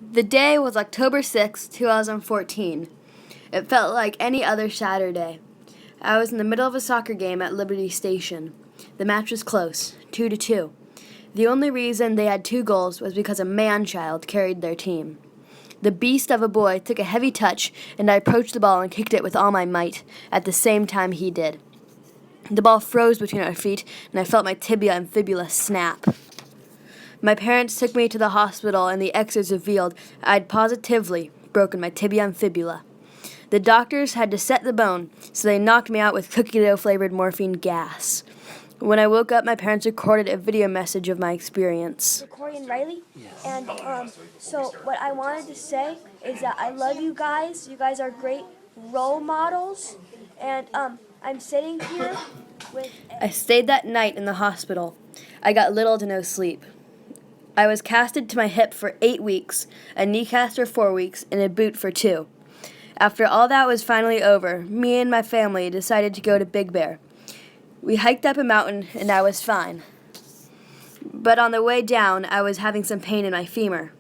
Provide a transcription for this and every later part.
The day was October 6, 2014. It felt like any other Saturday. I was in the middle of a soccer game at Liberty Station. The match was close, 2-2. The only reason they had 2 goals was because a man-child carried their team. The beast of a boy took a heavy touch, and I approached the ball and kicked it with all my might, at the same time he did. The ball froze between our feet, and I felt my tibia and fibula snap. My parents took me to the hospital, and the x-rays revealed I'd positively broken my tibia and fibula. The doctors had to set the bone, so they knocked me out with cookie dough-flavored morphine gas. When I woke up, my parents recorded a video message of my experience. Corey and Riley, and so what I wanted to say is that I love you guys. You guys are great role models, and I'm sitting here with. I stayed that night in the hospital. I got little to no sleep. I was casted to my hip for 8 weeks, a knee cast for 4 weeks, and a boot for 2. After all that was finally over, me and my family decided to go to Big Bear. We hiked up a mountain, and I was fine. But on the way down, I was having some pain in my femur.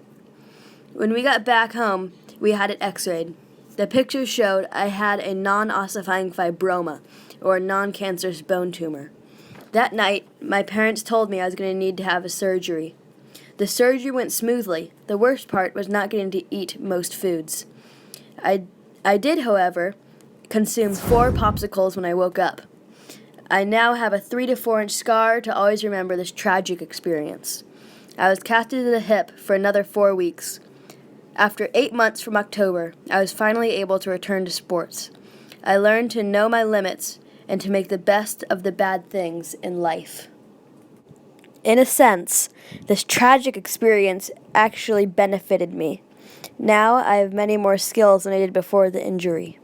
When we got back home, we had it x-rayed. The pictures showed I had a non-ossifying fibroma, or a non-cancerous bone tumor. That night, my parents told me I was going to need to have a surgery. The surgery went smoothly. The worst part was not getting to eat most foods. I did, however, consume 4 popsicles when I woke up. I now have a 3 to 4 inch scar to always remember this tragic experience. I was casted to the hip for another 4 weeks. After 8 months from October, I was finally able to return to sports. I learned to know my limits and to make the best of the bad things in life. In a sense, this tragic experience actually benefited me. Now I have many more skills than I did before the injury.